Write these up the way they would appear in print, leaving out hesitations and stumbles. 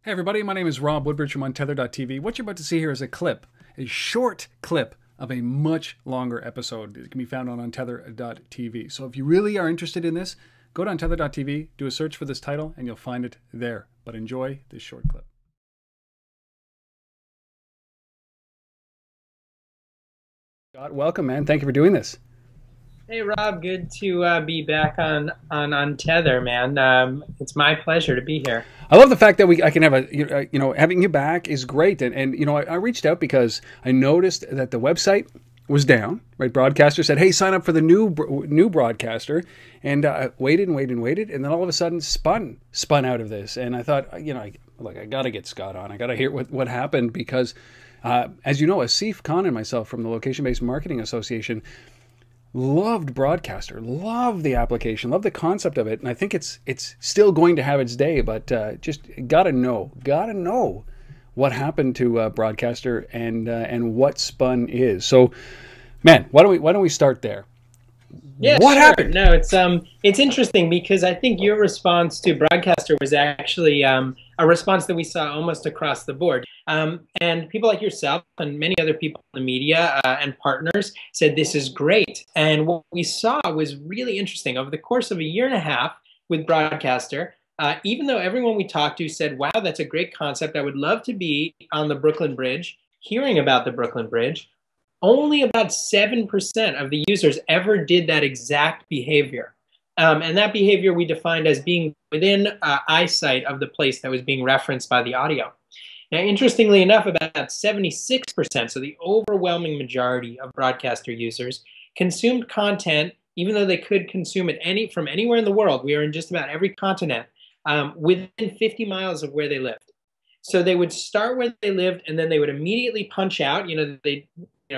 Hey everybody, my name is Rob Woodbridge from Untethered.tv. What you're about to see here is a clip, a short clip of a much longer episode. It can be found on Untethered.tv. So if you really are interested in this, go to Untethered.tv, do a search for this title, and you'll find it there. But enjoy this short clip. Scott, welcome, man. Thank you for doing this. Hey Rob, good to be back on Untether, man. It's my pleasure to be here. I love the fact that I can have having you back is great. And I reached out because I noticed that the website was down, right? Broadcastr said, hey, sign up for the new Broadcastr. And I waited, and then all of a sudden spun out of this. And I thought, I got to get Scott on. I got to hear what happened because, as you know, Asif Khan and myself from the Location-Based Marketing Association loved Broadcastr, loved the application, loved the concept of it, and I think it's still going to have its day. But just gotta know what happened to Broadcastr and what spun is. So, man, why don't we start there? Yeah, what happened? No, it's interesting because I think your response to Broadcastr was actually a response that we saw almost across the board. And people like yourself and many other people in the media and partners said this is great. And what we saw was really interesting. Over the course of a year and a half with Broadcastr, even though everyone we talked to said, wow, that's a great concept, I would love to be on the Brooklyn Bridge, hearing about the Brooklyn Bridge, only about 7% of the users ever did that exact behavior. And that behavior we defined as being within eyesight of the place that was being referenced by the audio. Now, interestingly enough, about 76%, so the overwhelming majority of Broadcastr users, consumed content, even though they could consume it from anywhere in the world. We are in just about every continent, within 50 miles of where they lived. So they would start where they lived, and then they would immediately punch out. They'd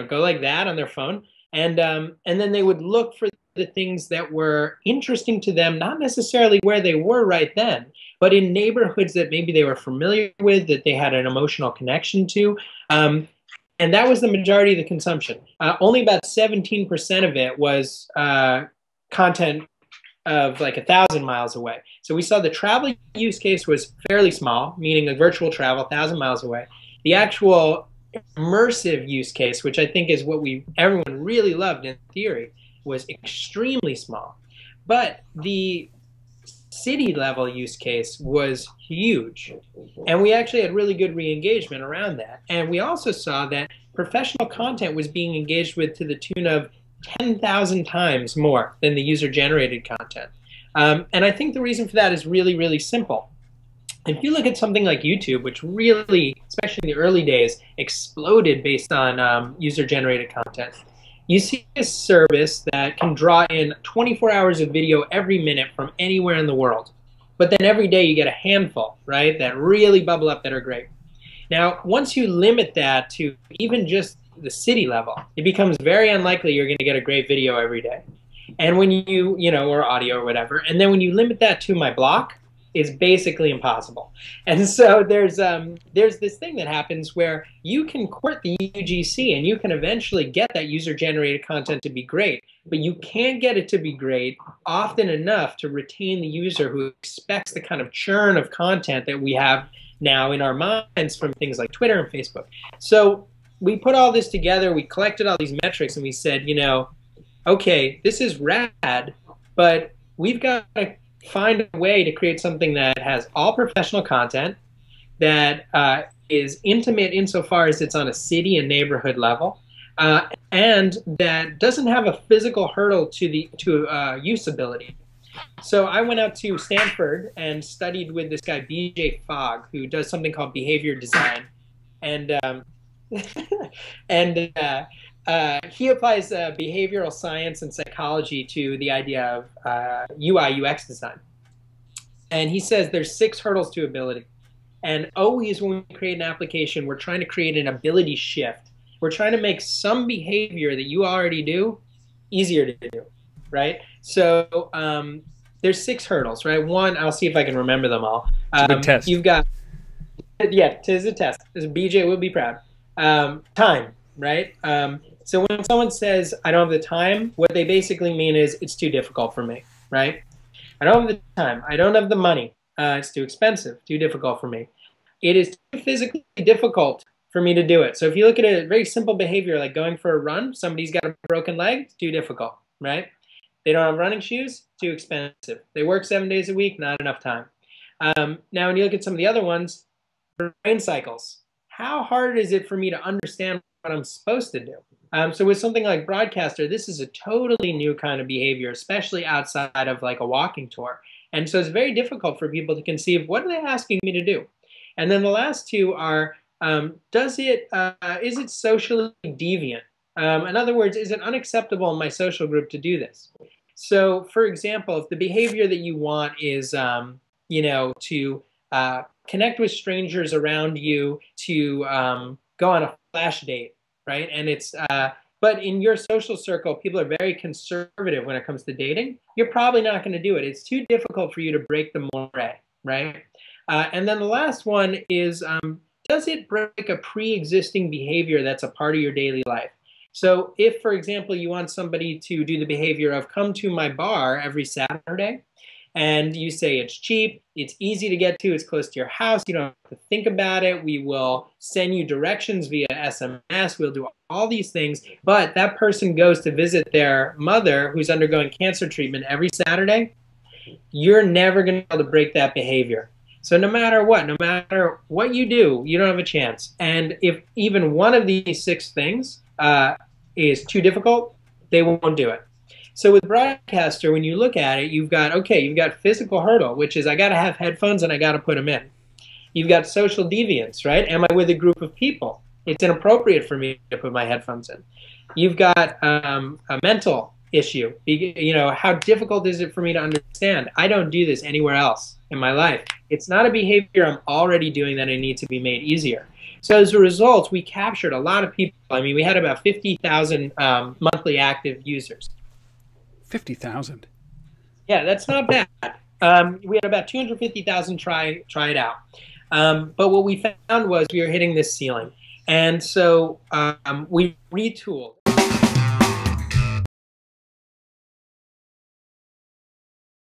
go like that on their phone, and then they would look for the things that were interesting to them, not necessarily where they were right then, but in neighborhoods that maybe they were familiar with, that they had an emotional connection to. And that was the majority of the consumption. Only about 17% of it was content of like 1,000 miles away. So we saw the travel use case was fairly small, meaning a virtual travel 1,000 miles away. The actual immersive use case, which I think is what everyone really loved in theory, was extremely small. But the city level use case was huge. And we actually had really good re-engagement around that. And we also saw that professional content was being engaged with to the tune of 10,000 times more than the user-generated content. And I think the reason for that is really, really simple. If you look at something like YouTube, which really, especially in the early days, exploded based on user-generated content, you see a service that can draw in 24 hours of video every minute from anywhere in the world. But then every day you get a handful, right, that really bubble up that are great. Now, once you limit that to even just the city level, it becomes very unlikely you're going to get a great video every day. And when or audio or whatever, and then when you limit that to my block, it's basically impossible. And so there's this thing that happens where you can court the UGC and you can eventually get that user-generated content to be great, but you can't get it to be great often enough to retain the user who expects the kind of churn of content that we have now in our minds from things like Twitter and Facebook. So we put all this together, we collected all these metrics, and we said, okay, this is rad, but we've got to find a way to create something that has all professional content, that is intimate insofar as it's on a city and neighborhood level, and that doesn't have a physical hurdle to usability. So I went out to Stanford and studied with this guy BJ Fogg, who does something called behavior design, and he applies behavioral science and psychology to the idea of UI UX design. And he says there's 6 hurdles to ability. And always when we create an application, we're trying to create an ability shift. We're trying to make some behavior that you already do easier to do, right? So there's 6 hurdles, right? One, I'll see if I can remember them all. It's a good test. You've got, yeah, it is a test. BJ will be proud. Time, right? So when someone says, I don't have the time, what they basically mean is it's too difficult for me, right? I don't have the time. I don't have the money. It's too expensive, too difficult for me. it is too physically difficult for me to do it. So if you look at a very simple behavior like going for a run, somebody's got a broken leg, it's too difficult, right? They don't have running shoes, too expensive. They work 7 days a week, not enough time. Now, when you look at some of the other ones, brain cycles, how hard is it for me to understand what I'm supposed to do? So with something like Broadcastr, this is a totally new kind of behavior, especially outside of like a walking tour. And so it's very difficult for people to conceive, what are they asking me to do? And then the last two are, is it socially deviant? In other words, is it unacceptable in my social group to do this? So, for example, if the behavior that you want is, to connect with strangers around you, to go on a flash date, right? And it's, but in your social circle, people are very conservative when it comes to dating. You're probably not going to do it. It's too difficult for you to break the moray, right? And then the last one is, does it break a pre-existing behavior that's a part of your daily life? So if, for example, you want somebody to do the behavior of come to my bar every Saturday, and you say it's cheap, it's easy to get to, it's close to your house, you don't have to think about it, we will send you directions via SMS, we'll do all these things, but that person goes to visit their mother who's undergoing cancer treatment every Saturday, you're never going to be able to break that behavior. So no matter what you do, you don't have a chance. And if even one of these 6 things is too difficult, they won't do it. So with Broadcastr, when you look at it, you've got physical hurdle, which is I got to have headphones and I got to put them in. You've got social deviance, right? Am I with a group of people? It's inappropriate for me to put my headphones in. You've got a mental issue. How difficult is it for me to understand? I don't do this anywhere else in my life. It's not a behavior I'm already doing that I need to be made easier. So as a result, we captured a lot of people. I mean, we had about 50,000 monthly active users. 50,000? Yeah, that's not bad. We had about 250,000 try it out. But what we found was we were hitting this ceiling. And so we retooled.